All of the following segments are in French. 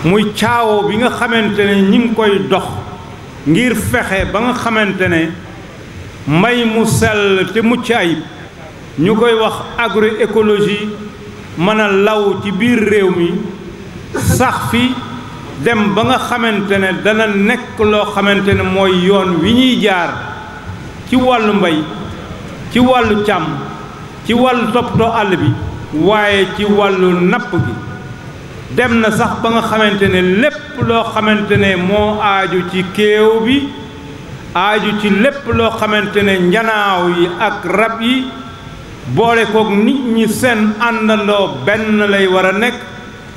muy caawo bi nga xamante ne ñi ngi koy dox ngir fexe ba nga xamante ne mbay mu sell te mucc ayib ñu koy wax agroécologie mën a law ci biir réew mi sax fi dem ba nga xamante ne dana nekk loo xamante ne mooy yoon wi ñuy jaar ci wàllu mbay ci wàllu càmm ci wàllu toppatoo àll bi waaye ci wàllu napp gi dem na sax ba nga xamante ne lépp loo xamante ne moo aaju ci kéew bi aaju ci lépp loo xamante ne njanaaw yi ak rab yi boole kook nit ñi seen àndandoo benn lay war a nekk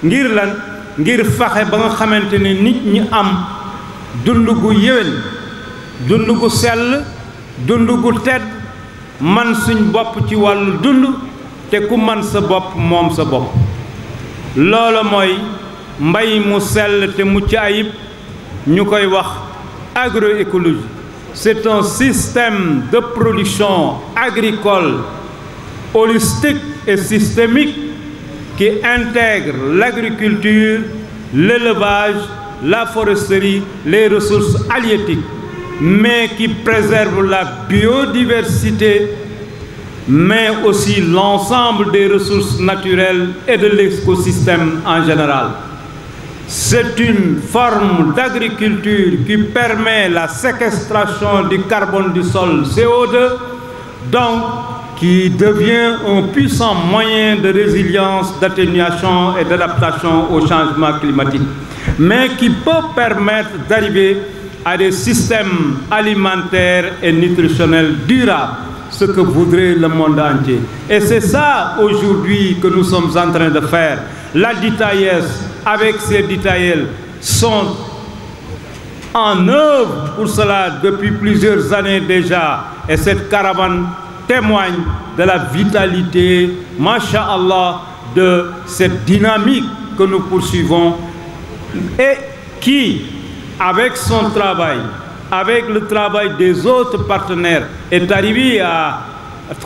ngir lan ngir faxe ba nga xamante ne nit ñi am dund gu yéwén dund gu sell dund gu tedd man suñ bopp ci wàllu dund te ku man sa bopp moom sa bopp loolu mooy mbay mu sell te mucc ayib ñu koy wax agroécologie. C'est un système de production agricole holistique et systémique qui intègre l'agriculture, l'élevage, la foresterie, les ressources halieutiques, mais qui préserve la biodiversité, mais aussi l'ensemble des ressources naturelles et de l'écosystème en général. C'est une forme d'agriculture qui permet la séquestration du carbone du sol CO2, donc qui devient un puissant moyen de résilience, d'atténuation et d'adaptation au changement climatique, mais qui peut permettre d'arriver à des systèmes alimentaires et nutritionnels durables, ce que voudrait le monde entier. Et c'est ça aujourd'hui que nous sommes en train de faire. La DITAIES, avec ses DITAIEL, sont en œuvre pour cela depuis plusieurs années déjà. Et cette caravane témoigne de la vitalité, masha'Allah, de cette dynamique que nous poursuivons et qui, avec son travail, avec le travail des autres partenaires, est arrivé à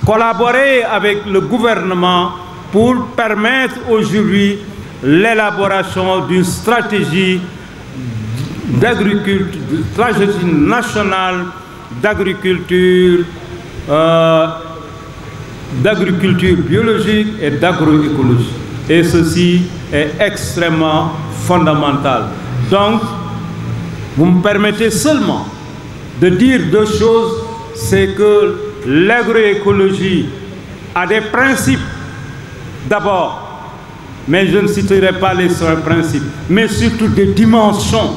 collaborer avec le gouvernement pour permettre aujourd'hui l'élaboration d'une stratégie d'agriculture, stratégie nationale d'agriculture biologique et d'agroécologie. Et ceci est extrêmement fondamental. Donc, vous me permettez seulement de dire deux choses, c'est que l'agroécologie a des principes d'abord, mais je ne citerai pas les seuls principes, mais surtout des dimensions.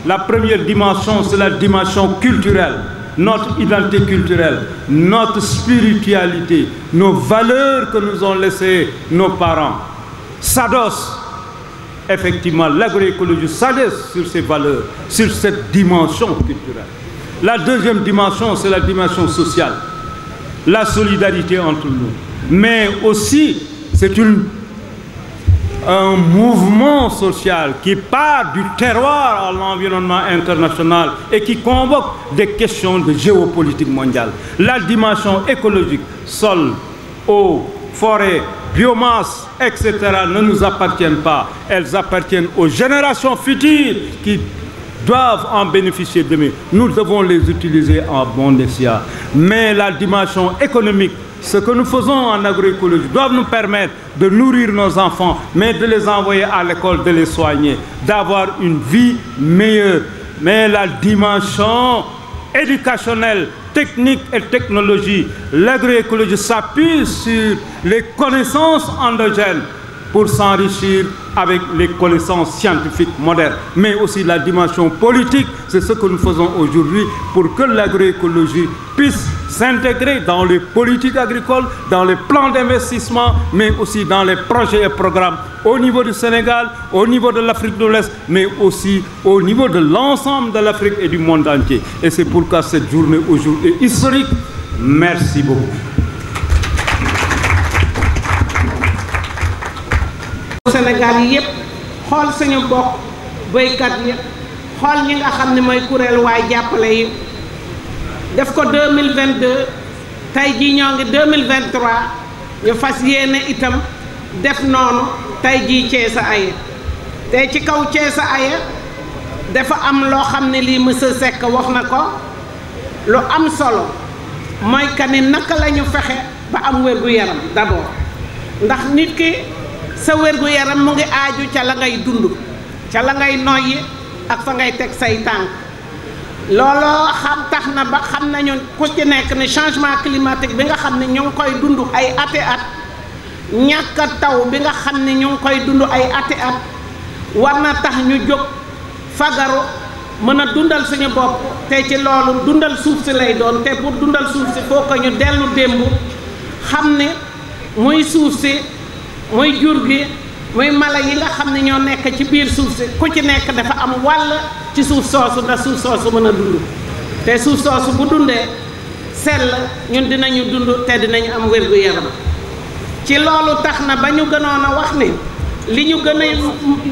La première dimension, c'est la dimension culturelle, notre identité culturelle, notre spiritualité, nos valeurs que nous ont laissées nos parents. S'adosse, effectivement, l'agroécologie s'adosse sur ces valeurs, sur cette dimension culturelle. La deuxième dimension, c'est la dimension sociale, la solidarité entre nous. Mais aussi, c'est un mouvement social qui part du terroir à l'environnement international et qui convoque des questions de géopolitique mondiale. La dimension écologique, sol, eau, forêt, biomasse, etc. ne nous appartiennent pas. Elles appartiennent aux générations futures qui doivent en bénéficier demain. Nous devons les utiliser en bon escient. Mais la dimension économique, ce que nous faisons en agroécologie, doit nous permettre de nourrir nos enfants, mais de les envoyer à l'école, de les soigner, d'avoir une vie meilleure. Mais la dimension éducationnelle, technique et technologie, l'agroécologie s'appuie sur les connaissances endogènes pour s'enrichir avec les connaissances scientifiques modernes, mais aussi la dimension politique. C'est ce que nous faisons aujourd'hui pour que l'agroécologie puisse s'intégrer dans les politiques agricoles, dans les plans d'investissement, mais aussi dans les projets et programmes au niveau du Sénégal, au niveau de l'Afrique de l'Ouest, mais aussi au niveau de l'ensemble de l'Afrique et du monde entier. Et c'est pourquoi cette journée aujourd'hui est historique. Merci beaucoup. Sénégal yi yëpp xool suñu bokk béykat yi xool ñi nga xam ne mooy kuréel waay jàppale yi def ko 2022 tey jii ñoo ngi 2023 ñu fas yéene itam def noonu tey jii Thiès ay te ci kaw Thiès Aya dafa am loo xam ne lii monsieur Seck wax na ko lu am solo mooy que ni naka la ñu fexe ba am wér-gu-yaram d'abord ndax nit ki sa wér-gu-yaram mu ngi aaju ca la ngay dund ca la ngay noyyi ak fa ngay teg say tànk looloo tax na ba xam nañu ku ci nekk ne changement climatique bi nga xam ne ñu ngi koy dund ay ati at ñàkk taw bi nga xam ne ñu ngi koy dund ay ati at war na tax ñu jóg fagaru mën a dundal suñu bopp te ci loolu dundal suuf si lay doon te pour dundal suuf si foo ko ñu dellu démb xam ne muy suuf si muy jur gi muy mala yi nga xam ne ñoo nekk ci biir suuf si ku ci nekk dafa am wàll ci suuf soosu ndax suuf soosu mën a dund te suuf soosu bu dundee sell ñun dinañu dund te dinañu am wér-gu-yaram ci loolu tax na ba ñu gënoon a wax ni li ñu gën a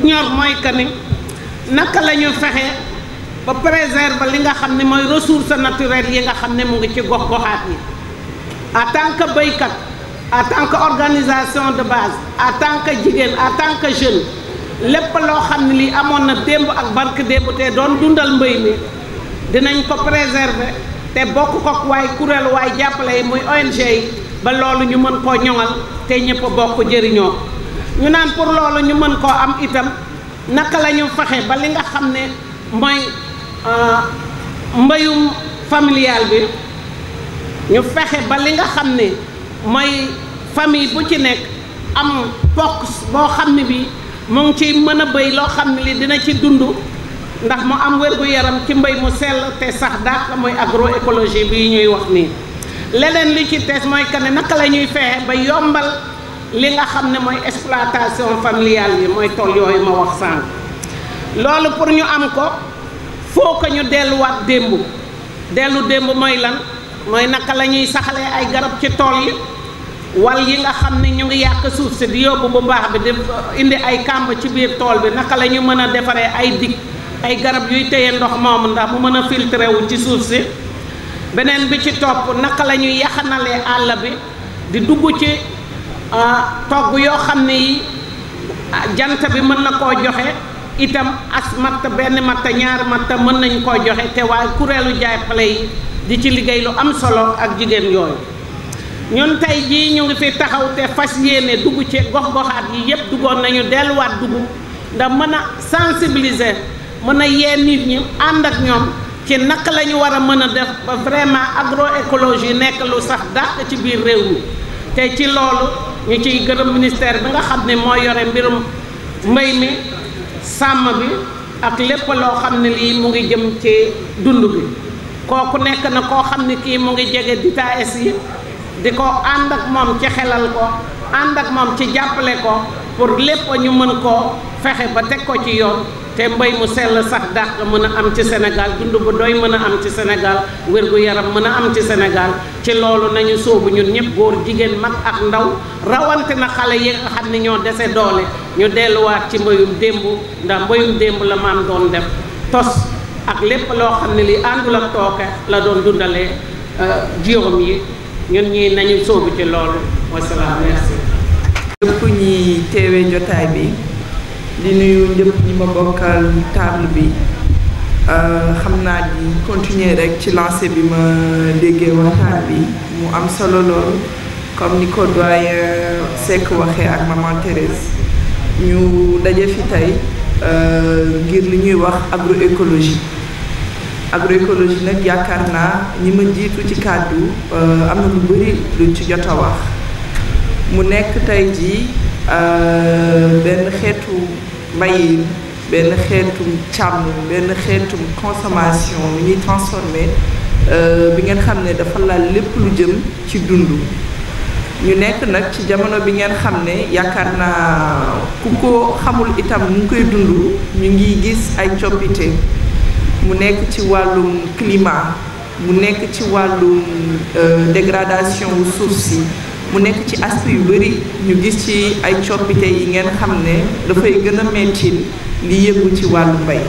ñor mooy que ni naka la ñu fexe ba préserver li nga xam ne mooy ressources naturelles yi nga xam ne mu ngi ci gox-goxaat yi en tant que béykat en tant que organisation de base en tant que jigéen en tant que jeune lépp loo xam ne lii amoon na démb ak barke démb te doon dundal mbéy mi dinañ ko préserver te bokk ko waay kuréel waay jàppale yi muy ONG yi ba loolu ñu mën koo ñoŋal te ñëpp bokk jëriñoo ñu naan pour loolu ñu mën koo am itam naka la ñu fexe ba li nga xam ne mooy mbéyum familial bi ñu fexe ba li nga xam ne mooy famille bu ci nekk am pokk boo xam ne bi mu ngi ci mën a béy loo xam ne li dina ci dund ndax mu am wér-gu-yaram ci mbéy mu sell te sax dàq mooy agroécologie bi ñuy wax nii leneen li ci tees mooy que ne naka la ñuy fexe ba yombal li nga xam ne mooy exploitation familiale yi mooy tool yooyu ma wax sànq loolu pour ñu am ko foo ko ñu delluwaat démb mooy lan mooy naka la ñuy saxalee ay garab ci tool yi wal yi nga xam ne ñu ngi yàq suuf si di yóbbu bu baax bi di indi ay kàmb ci biir tool bi naka la ñu mën a defaree ay dig ay garab yuy téye ndox moomu ndax mu mën a filtré wu ci suuf si beneen bi ci topp naka la ñuy yaxanalee àll bi di dugg ci togg yoo xam ne yi jant bi mën na koo joxe itam as matt benn matt ñaari matt mën nañ koo joxe te waaye kuréelu jàppale yi di ci liggéey lu am solo ak jigéen yooyu ñun tey jii ñu ngi fi taxaw te fas yéene dugg ci gox-goxaat yi yépp duggoon nañu delluwaat dugg ndax mën a sensibiliser mën a yee nit ñi ànd ak ñoom ci naka la ñu war a mën a def ba vraiment agroécologie nekk lu sax dàq ci biir réew mi te ci loolu ñu ciy gërëm ministère bi nga xam ne moo yore mbirum mbay mi sàmm bi ak lépp loo xam ne lii mu ngi jëm ci dund bi kooku nekk na koo xam ne kii mu ngi jege DITAS yi di ko ànd ak moom ci xelal ko ànd ak moom ci jàppale ko pour lépp ñu mën koo fexe ba teg ko ci yoon te mbéy mu sell sax dàq mën a am ci Sénégal dund bu doy mën a am ci Sénégal wér-gu-yaram mën a am ci Sénégal ci loolu nañu sóobu ñun ñëpp góor jigéen mag ak ndaw rawante na xale yi nga xam ne ñoo dese doole ñu delluwaat ci mbéyum démb ndax mbéyum démb la maam doon def tos ak lépp loo xam ne li àndul ak tooke la doon dundalee jiwam yi ñun ñii nañu sóobu ci loolu wasalaam merci. ñëpp ñi teewee jotaay bi di nuyu ñëpp ñi ma bokkal table bi xam naa di continuer rek ci lancé bi ma déggee waxtaan bi mu am solo lool comme ni ko doyen Seck waxee ak maman Thérèse ñu daje fi tey ngir li ñuy wax agroécologie nag yaakaar naa ñi ma jiitu ci kàddu am na lu bari luñ ci jot a wax mu nekk tey jii benn xeetu mbayin benn xeetu càmm benn xeetu consommation lu ñuy transformé bi ngeen xam ne dafa laal lépp lu jëm ci dund ñu nekk nag ci jamono bi ngeen xam ne yaakaar naa ku ko xamul itam mu ngi koy dund ñu ngi gis ay coppite mu nekk ci wàllum climat mu nekk ci wàllum dégradation wu suuf si mu nekk ci aspect yu bari ñu gis ci ay coppite yi ngeen xam ne dafay gën a mettil li yëngu ci wàllu mbay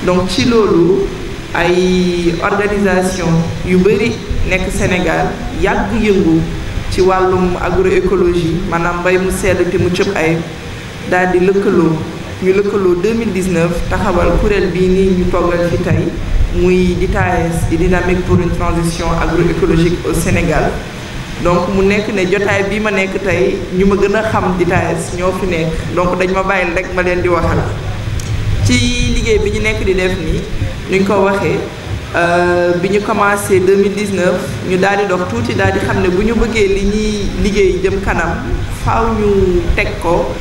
donc ci loolu ay organisation yu bari nekk Sénégal yàgg yëngu ci wàllum agroécologie maanaam mbay mu sell te mu cëb ay daal di lëkkaloo ñu lëkkaloo 2019 taxawal kuréel bii nii ñu toggal fi tey muy DITAES di dynamique pour une transition agroécologique au Sénégal. donc mu nekk ne jotaay bii ma nekk tey ñu ma gën a xam DITAES ñoo fi nekk donc dañ ma bàyyil rek ma leen di waxal ci liggéey bi ñu nekk di def nii nuñ ko waxee bi ñu commencé 2019 ñu daal di dox tuuti daal di xam ne bu ñu bëggee li ñuy liggéey jëm kanam faaw ñu teg ko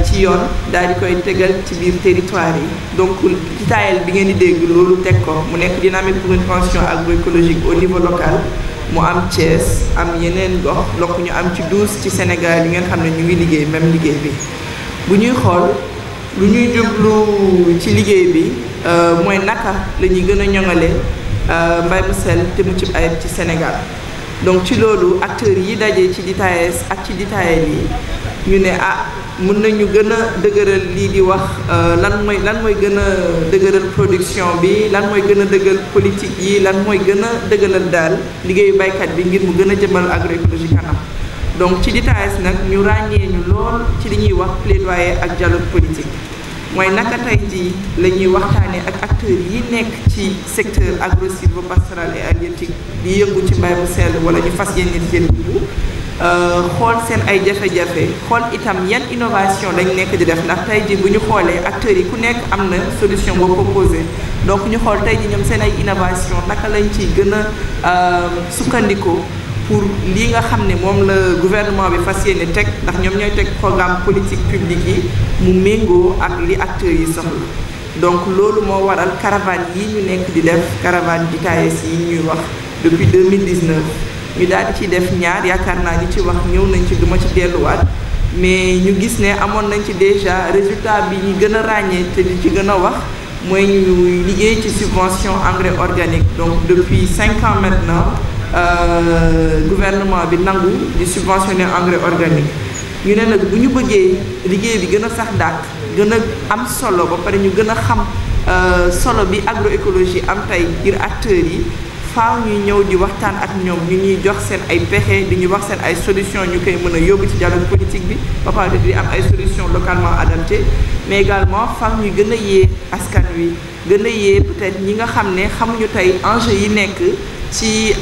ci yoon daal di koy tegal ci biir territoire yi donc DITAES bi ngeen di dégg loolu teg ko mu nekk dynamique pour une transition agroécologique au niveau local mu am Thiès am yeneen gox lokk ñu am ci 12 ci Sénégal yi ngeen xam ne ñu ngi liggéey même liggéey bi bu ñuy xool lu ñuy jublu ci liggéey bi mooy naka la ñuy gën a ñoŋale mbay mu sell te mu ci ayib ci Sénégal donc ci loolu acteurs yi daje ci DITAES ak ci DITAES yi ñu ne mën nañu gën a dëgëral lii di wax lan mooy gën a dëgëral production bi lan mooy gën a dëgëral politique yi lan mooy gën a dëgëral daal liggéeyu baykat bi ngir mu gën a jëmal agroécologie kanam donc ci DITAES nag ñu ràññee ñu lool ci li ñuy wax plaidoyer ak dialogue politique mooy naka tey jii la ñuy waxtaanee ak acteurs yi nekk ci secteur agro-sylvo-pastoral et halieutique di yëngu ci mbay mu sell wala ñu fas yéene seen dugub xool seen ay jafe-jafe xool itam yan innovation lañ nekk di def ndax tey jii bu ñu xoolee acteurs yi ku nekk am na solution boo proposé donc ñu xool tey jii ñoom seen ay innovation naka lañ ciy gën a sukkandikoo pour lii nga xam ne moom la gouvernement bi fas yéene teg ndax ñoom ñooy teg programme politique publique yi mu méngoo ak li acteurs yi soxla donc loolu moo waral caravane yi ñu nekk di def caravane DITAES yi ñuy wax depuis 2019 ñu daal di ci def ñaar yaakaar naa ñu ci wax ñëw nañ ci duma ci delluwaat mais ñu gis ne amoon nañ ci déjà résultat bi ñu gën a ràññee te di ci gën a wax mooy ñu liggéey ci subvention engrais organique donc depuis 5 ans maintenant gouvernement bi nangu di subventionner engrais organique ñu ne nag bu ñu bëggee liggéey bi gën a sax dàq gën a am solo ba pare ñu gën a xam solo bi agroécologie am tey ngir acteurs yi faaw ñuy ñëw di waxtaan ak ñoom ñu ñuy jox seen ay pexe di ñu wax seen ay solution ñu koy mën a yóbbu ci dialogue politique bi ba pare di am ay solution localement adaptées mais également faaw ñuy gën a yee askan wi gën a yee peut-être ñi nga xam ne xamuñu tey enjeu yi nekk ci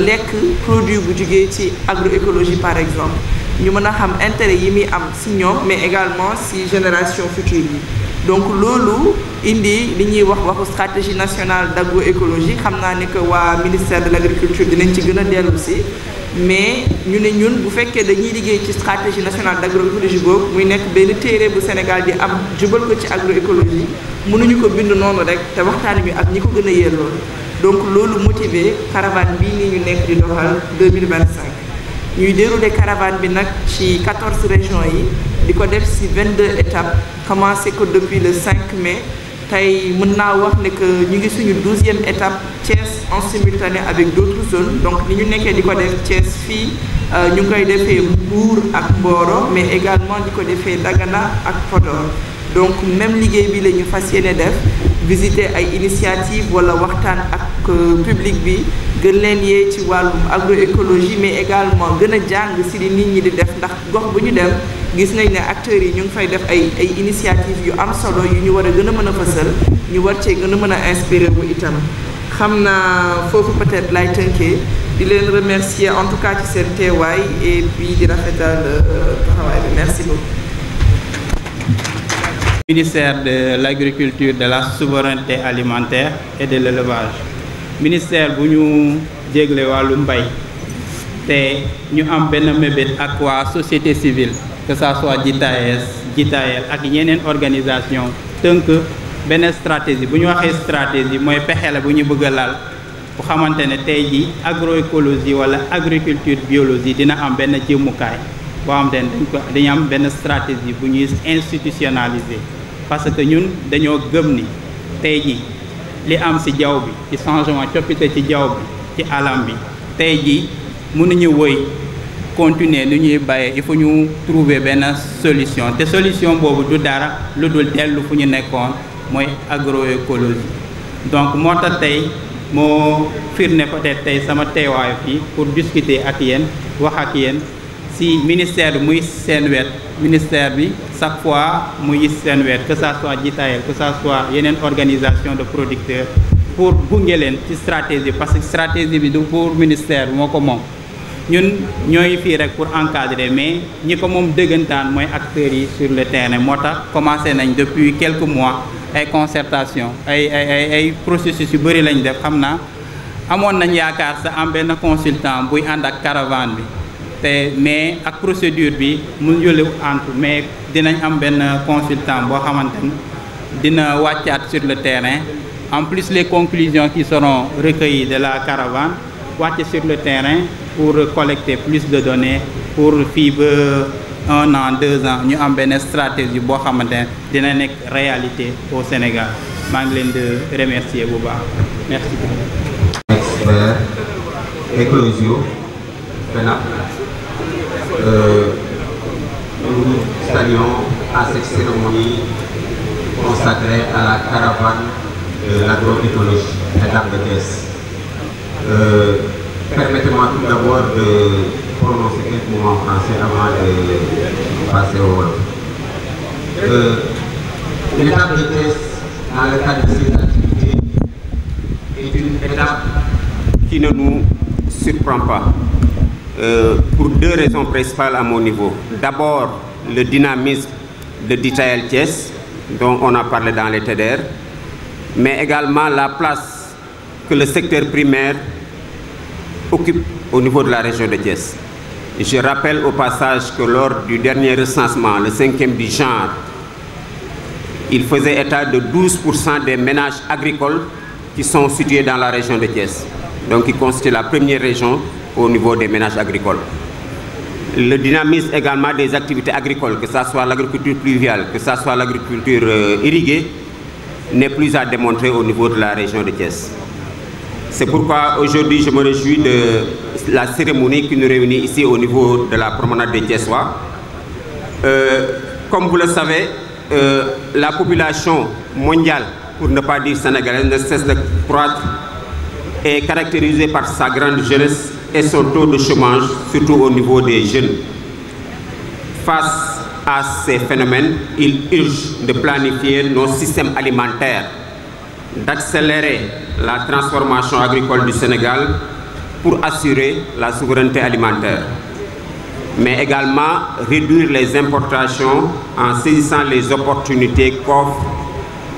lekk produit bu jugee ci agroécologie par exemple ñu mën a xam intérêt yi muy am si ñoom mais également si génération future yi donc loolu indi li ñuy waxu stratégie nationale d'agroécologie xam naa ne que waa ministère de l'agriculture dinañ ci gën a dellu si mais ñu ne ñun bu fekkee dañuy liggéey ci stratégie nationale d'agroécologie boobu muy nekk benn téere bu Sénégal di am jubal ko ci agroécologie mënuñu ko bind noonu rek te waxtaan bi ak ñi ko gën a yelloo donc loolu motivé caravane bii nii ñu nekk di doxal 2025 ñuy dérouler caravane bi nag ci 14 régions yi di ko def ci 22 étapes commencé ko depuis le 5 mai tey mën naa wax ne que ñu ngi suñu 12e étape Thiès en simultané avec d'autres zones donc ni ñu nekkee di ko def Thiès fii ñu ngi koy defee Mbour ak Mboro mais également di ko defee Dagana ak Podor donc même liggéey bi la ñu fas yéene def visiter ay initiative wala waxtaan ak public bi gën leen yee ci wàllum agroécologie mais également gën a jàng ci li nit ñi di def ndax gox bu ñu dem gis nañ ne acteurs yi ñu ngi fay def ay initiative yu am solo yu ñu war a gën a mën a fësal ñu war cee gën a mën a inspiré bu itam xam naa foofu peut-être lay tënkee di leen remercier en tout cas ci seen teewaay et puis di rafetal taxawaay bi merci beaucoup. Ministère de l'agriculture, de la souveraineté alimentaire et de l'élevage ministère bu ñu jégle wàllu mbay te ñu am benn mébét ak waa société civile que ça soit DITAES ak yeneen organisation tënk benn stratégie bu ñu waxee stratégie mooy pexe la bu ñu bëgg a laal bu xamante ne tey ji agroécologie wala agriculture biologie dina am benn jëmukaay boo xamante ne dañu am benn stratégie bu ñuy institutionnaliser parce que ñun dañoo gëm ni tey ji li am ci jaww bi ci changement coppite ci jaww bi ci alam bi tey ji mënuñu woy continuer lu ñuy bàyyee il faut ñu trouver benn solution te solution boobu du dara lu dul dellu fu ñu nekkoon mooy agroécologie donc moo tax tey moo firnde peut-être tey sama teewaayu fii pour discuter ak yéen wax ak yéen si ministère bi muy seen wet ministère bi chaque fois muy gis seen wet que ça soit JITAEL que ça soit yeneen organisation de producteurs pour gunge leen ci stratégie parce que stratégie bi du pour ministère bi moo ko moom ñun ñooy fii rek pour encadrer mais ñi ko moom dëggantaan mooy acteurs yi sur le terrain moo tax commencé nañ depuis quelques mois ay concertation ay processus yu bëri lañ def xam naa amoon nañ yaakaar sa am benn consultant buy ànd ak caravane bi te mais ak procédure bi mu jële entre mais dinañ am benn consultant boo xamante ni dina wàccaat sur le terrain en plus les conclusions qui seront recueillies de la caravane wàcc sur le terrain pour collecter plus de données pour fii ba 1 an 2 ans ñu am benn stratégie boo xamante ne dina nekk réalité au Sénégal maa ngi leen de remercier bu baax merci beaucoup. Expert Eclosio FENAP, nous saluons à cette cérémonie consacrée à la caravane de l'agroécologie, étape de Thiès. Permettez-moi tout d'abord de prononcer quelques mots en français avant de passer au wolof. L'étape de Thiès, dans le cadre de cette activité, est une étape qui ne nous surprend pas, pour 2 raisons principales à mon niveau. D'abord, le dynamisme de JITAEL Thiès, dont on a parlé dans les TEDER, mais également la place que le secteur primaire occupe au niveau de la région de Thiès. Je rappelle au passage que lors du dernier recensement, le 5e du genre, il faisait état de 12% des ménages agricoles qui sont situés dans la région de Thiès. Donc il constitue la première région au niveau des ménages agricoles. Le dynamisme également des activités agricoles, que ce soit l'agriculture pluviale, que ce soit l'agriculture irriguée, n'est plus à démontrer au niveau de la région de Thiès. C'est pourquoi aujourd'hui je me réjouis de la cérémonie qui nous réunit ici au niveau de la promenade des Thiessois. Comme vous le savez, la population mondiale, pour ne pas dire sénégalaise, ne cesse de croître et est caractérisée par sa grande jeunesse et son taux de chômage, surtout au niveau des jeunes. Face à ces phénomènes, il urge de planifier nos systèmes alimentaires, d'accélérer la transformation agricole du Sénégal pour assurer la souveraineté alimentaire, mais également réduire les importations en saisissant les opportunités qu'offrent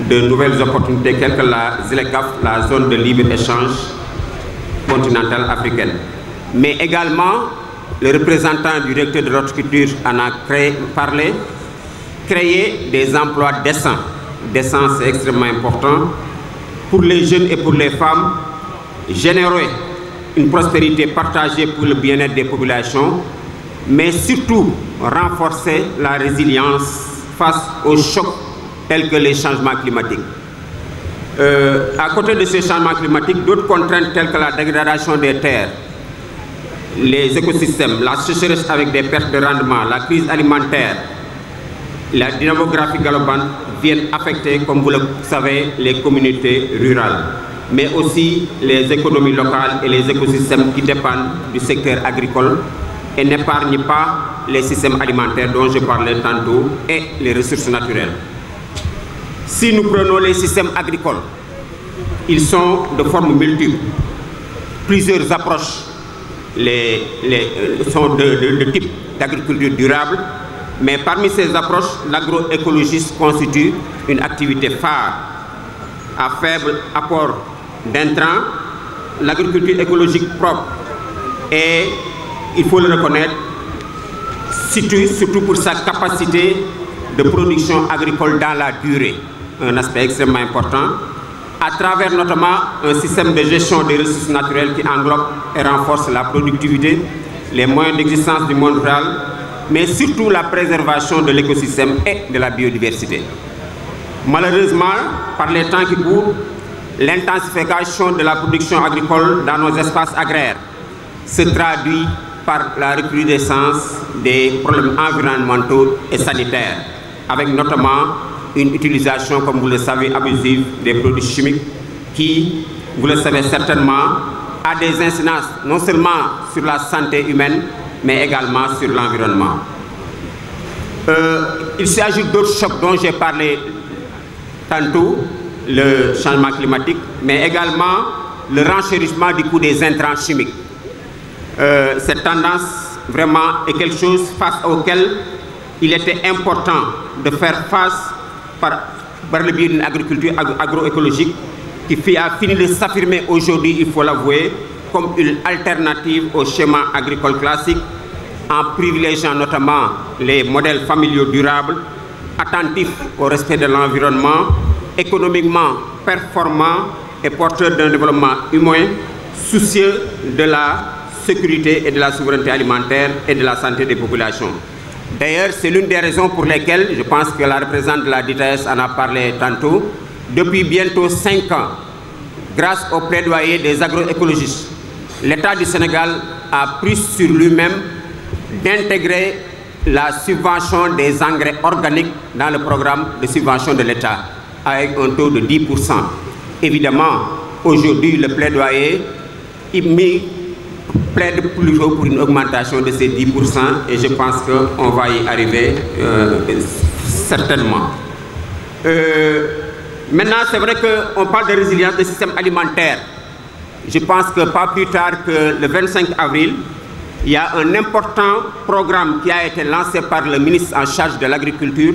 de nouvelles opportunités telles que la ZLECAf, la zone de libre-échange continentale africaine. Mais également, le représentant du directeur de l'horticulture en a parlé, créer des emplois décents. Décents, c'est extrêmement important pour les jeunes et pour les femmes, générer une prospérité partagée pour le bien-être des populations, mais surtout renforcer la résilience face aux chocs tels que les changements climatiques. À côté de ces changements climatiques, d'autres contraintes telles que la dégradation des terres, les écosystèmes, la sécheresse avec des pertes de rendement, la crise alimentaire, la démographie galopante viennent affecter, comme vous le savez, les communautés rurales, mais aussi les économies locales et les écosystèmes qui dépendent du secteur agricole et n'épargnent pas les systèmes alimentaires dont je parlais tantôt et les ressources naturelles. Si nous prenons les systèmes agricoles, ils sont de formes multiples. Plusieurs approches sont de type d'agriculture durable, mais parmi ces approches, l'agroécologie constitue une activité phare. À faible apport d'intrants, l'agriculture écologique propre et, il faut le reconnaître, situe surtout pour sa capacité de production agricole dans la durée, un aspect extrêmement important, à travers notamment un système de gestion des ressources naturelles qui englobe et renforce la productivité, les moyens d'existence du monde rural, mais surtout la préservation de l'écosystème et de la biodiversité. Malheureusement, par les temps qui courent, l'intensification de la production agricole dans nos espaces agraires se traduit par la recrudescence des problèmes environnementaux et sanitaires, avec notamment une utilisation, comme vous le savez, abusive des produits chimiques qui, vous le savez certainement, a des incidences non seulement sur la santé humaine, mais également sur l'environnement. Il s'agit d'autres chocs dont j'ai parlé tantôt, le changement climatique, mais également le renchérissement du coût des intrants chimiques. Cette tendance vraiment est quelque chose face auquel il était important de faire face par le biais d'une agriculture agroécologique qui a fini de s'affirmer aujourd'hui, il faut l'avouer, comme une alternative au schéma agricole classique, en privilégiant notamment les modèles familiaux durables, attentifs au respect de l'environnement, économiquement performants et porteurs d'un développement humain, soucieux de la sécurité et de la souveraineté alimentaire et de la santé des populations. D'ailleurs, c'est l'une des raisons pour lesquelles, je pense que la représentante de la DITAS en a parlé tantôt, depuis bientôt 5 ans, grâce au plaidoyer des agroécologistes, l'État du Sénégal a pris sur lui-même d'intégrer la subvention des engrais organiques dans le programme de subvention de l'État, avec un taux de 10%. Évidemment, aujourd'hui, le plaidoyer plaide plutôt pour une augmentation de ces 10% et je pense qu'on va y arriver certainement. Maintenant, c'est vrai qu'on parle de résilience des systèmes alimentaires. Je pense que pas plus tard que le 25 avril, il y a un important programme qui a été lancé par le ministre en charge de l'agriculture,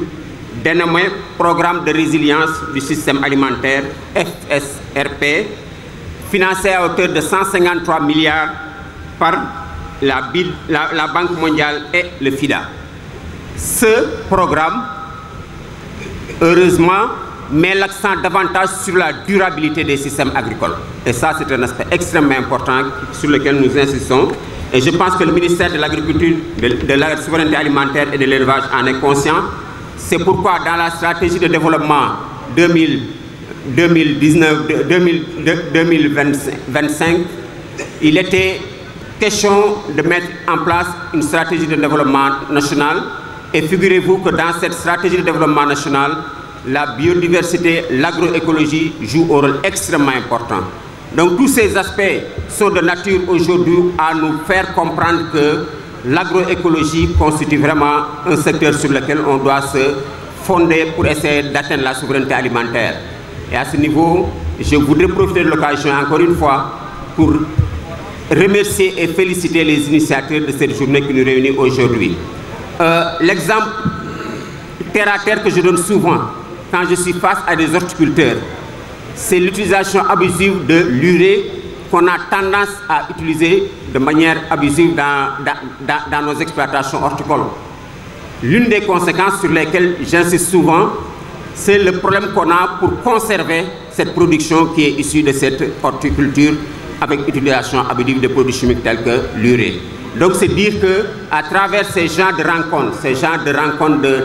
dénommé Programme de résilience du système alimentaire, FSRP, financé à hauteur de 153 milliards par la Banque mondiale et le FIDA. Ce programme, heureusement, met l'accent davantage sur la durabilité des systèmes agricoles. Et ça, c'est un aspect extrêmement important sur lequel nous insistons. Et je pense que le ministère de l'Agriculture, de la souveraineté alimentaire et de l'élevage en est conscient. C'est pourquoi dans la stratégie de développement 2025, il était question de mettre en place une stratégie de développement national. Et figurez-vous que dans cette stratégie de développement national, la biodiversité, l'agroécologie jouent un rôle extrêmement important. Donc tous ces aspects sont de nature aujourd'hui à nous faire comprendre que l'agroécologie constitue vraiment un secteur sur lequel on doit se fonder pour essayer d'atteindre la souveraineté alimentaire. Et à ce niveau, je voudrais profiter de l'occasion encore une fois pour remercier et féliciter les initiateurs de cette journée qui nous réunit aujourd'hui. L'exemple terre à terre que je donne souvent quand je suis face à des horticulteurs, c'est l'utilisation abusive de l'urée qu'on a tendance à utiliser de manière abusive dans nos exploitations horticoles. L'une des conséquences sur lesquelles j'insiste souvent, c'est le problème qu'on a pour conserver cette production qui est issue de cette horticulture avec utilisation abusive de produits chimiques tels que l'urée. Donc c'est dire qu'à travers ces genres de rencontres,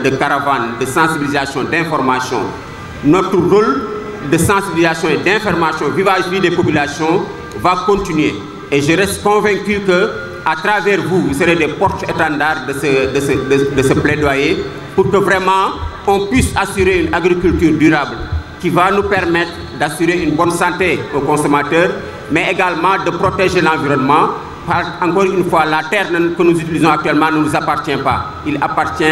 de caravanes, de sensibilisation, d'information, notre rôle de sensibilisation et d'information vis-à-vis des populations va continuer. Et je reste convaincu qu'à travers vous, vous serez des porte-étendards de ce plaidoyer pour que vraiment on puisse assurer une agriculture durable qui va nous permettre d'assurer une bonne santé aux consommateurs, mais également de protéger l'environnement. Encore une fois, la terre que nous utilisons actuellement ne nous appartient pas. Il appartient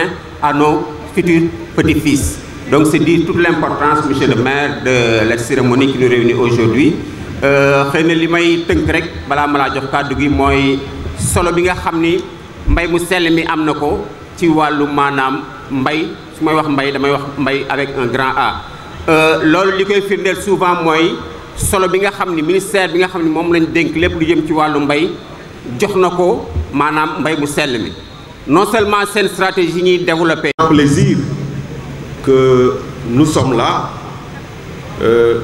à nos futurs petits-fils. Donc c'est dire toute l'importance, monsieur le maire, de la cérémonie qui nous réunit aujourd'hui. xëy na li may tënk rek balaa ma laa jox kàddu gi mooy solo bi nga xam ni mbay mu sell mi am na ko ci wàllu maanaam mbay su may wax mbay damay wax mbay avec un grand A. loolu li koy firndeel souvent mooy solo bi nga xam ni ministère bi nga xam ni moom lañ dénk lépp lu jëm ci wàllu mbay jox na ko maanaam mbay mu sell mi non seulement seen stratégie ñuy développé. Plaisir que nous sommes là.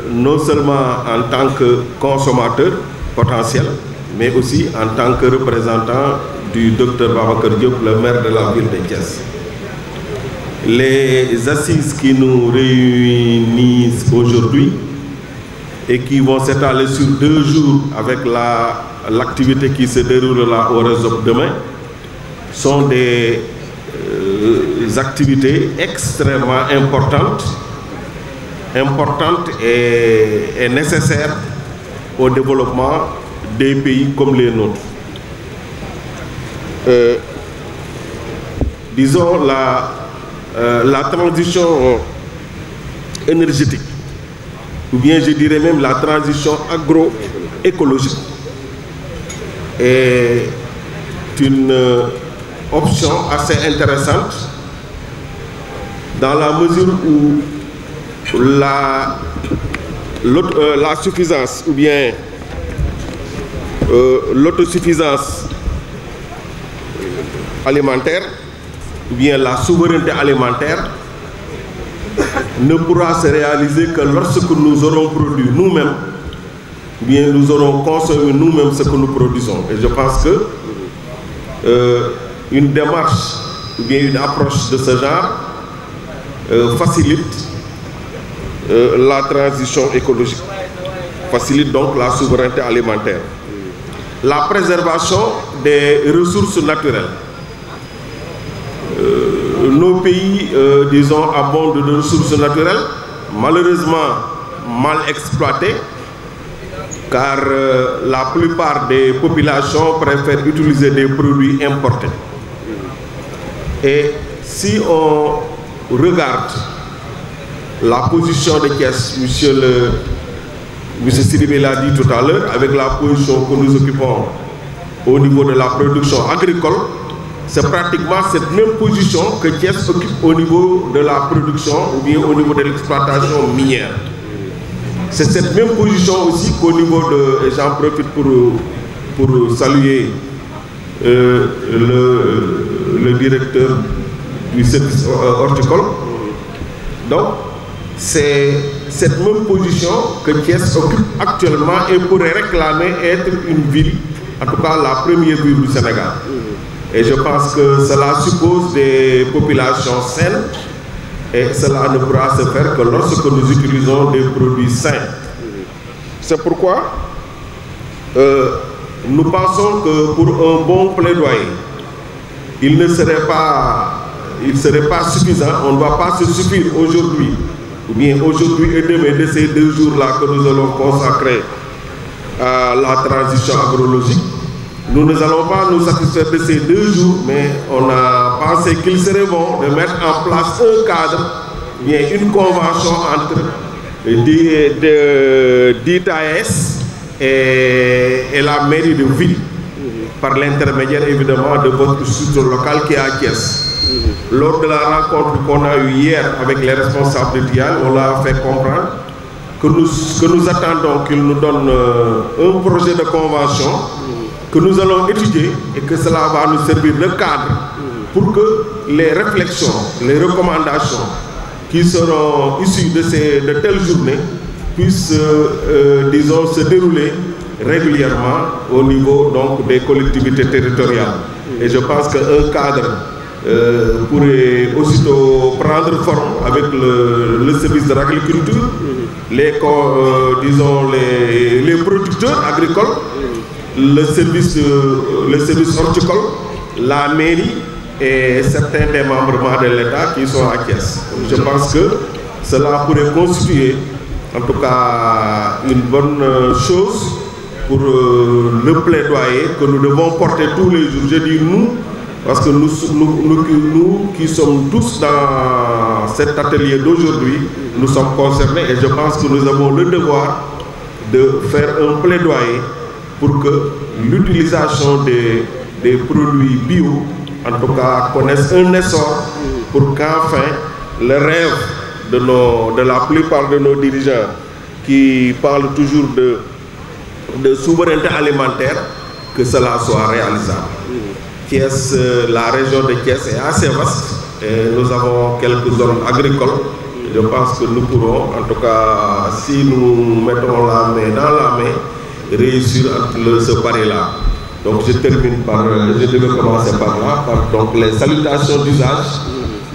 Non seulement en tant que consommateur potentiel, mais aussi en tant que représentant du Dr Babacar Diop, le maire de la ville de Thiès. Les assises qui nous réunissent aujourd'hui et qui vont s'étaler sur 2 jours avec l'activité qui se déroulera au réseau demain sont des activités extrêmement importantes et nécessaires au développement des pays comme les nôtres. disons, la transition énergétique, ou bien je dirais même la transition agroécologique, est une option assez intéressante dans la mesure où la suffisance ou bien l'autosuffisance alimentaire ou bien la souveraineté alimentaire ne pourra se réaliser que lorsque nous aurons produit nous-mêmes, ou bien nous aurons consommé nous-mêmes ce que nous produisons. Et je pense que une démarche ou bien une approche de ce genre facilite la transition écologique, facilite donc la souveraineté alimentaire. La préservation des ressources naturelles. Nos pays, disons, abondent de ressources naturelles, malheureusement mal exploitées, car la plupart des populations préfèrent utiliser des produits importés. Et si on regarde la position de Thiès, M. Sidibé l'a dit tout à l'heure, avec la position que nous occupons au niveau de la production agricole, c'est pratiquement cette même position que Thiès occupe au niveau de la production ou bien au niveau de l'exploitation minière. C'est cette même position aussi qu'au niveau de... Et j'en profite pour saluer le directeur du service horticole. Donc, c'est cette même position que Thiès occupe actuellement et pourrait réclamer être une ville, en tout cas la première ville du Sénégal. Et je pense que cela suppose des populations saines et cela ne pourra se faire que lorsque nous utilisons des produits sains. C'est pourquoi nous pensons que pour un bon plaidoyer, il ne serait pas suffisant, on ne va pas se suffire aujourd'hui, ou bien aujourd'hui et demain de ces 2 jours-là que nous allons consacrer à la transition agrologique. Nous ne allons pas nous satisfaire de ces 2 jours, mais on a pensé qu'il serait bon de mettre en place un cadre, bien une convention entre d'ITAS et la mairie de ville, par l'intermédiaire évidemment de votre structure locale qui est à Thiès. Lors de la rencontre qu'on a eue hier avec les responsables de TIAL, on l'a fait comprendre que nous attendons qu'ils nous donnent un projet de convention que nous allons étudier et que cela va nous servir de cadre pour que les réflexions, les recommandations qui seront issues de telles journées puissent, disons, se dérouler régulièrement au niveau donc, des collectivités territoriales. Et je pense qu'un cadre pourrait aussitôt prendre forme avec le service de l'agriculture, les producteurs agricoles, le service horticole, la mairie et certains des membres de l'État qui sont à Thiès. Je pense que cela pourrait constituer en tout cas une bonne chose pour le plaidoyer que nous devons porter tous les jours. Je dis nous, parce que nous qui sommes tous dans cet atelier d'aujourd'hui, nous sommes concernés et je pense que nous avons le devoir de faire un plaidoyer pour que l'utilisation des produits bio, en tout cas, connaisse un essor pour qu'enfin le rêve de la plupart de nos dirigeants qui parlent toujours de souveraineté alimentaire, que cela soit réalisable. Thiès, la région de Thiès est assez vaste et nous avons quelques zones agricoles. Je pense que nous pourrons, en tout cas, si nous mettons la main dans la main, réussir ce pari-là. Donc je termine par, je devais commencer par là, par donc, les salutations d'usage,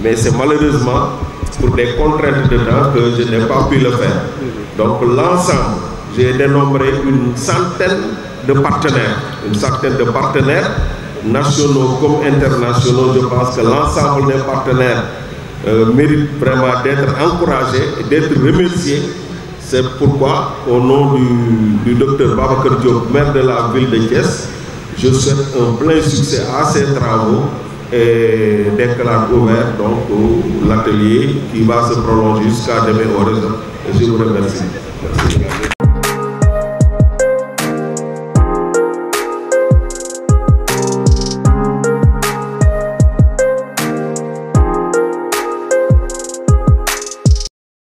mais c'est malheureusement pour des contraintes de temps que je n'ai pas pu le faire. Donc l'ensemble, j'ai dénombré une centaine de partenaires, nationaux comme internationaux. Je pense que l'ensemble des partenaires méritent vraiment d'être encouragés et d'être remerciés. C'est pourquoi, au nom du docteur Babacar Diop, maire de la ville de Thiès, Je souhaite un plein succès à ces travaux et déclare ouvert donc l'atelier qui va se prolonger jusqu'à demain au réseau. Et je vous remercie. Merci.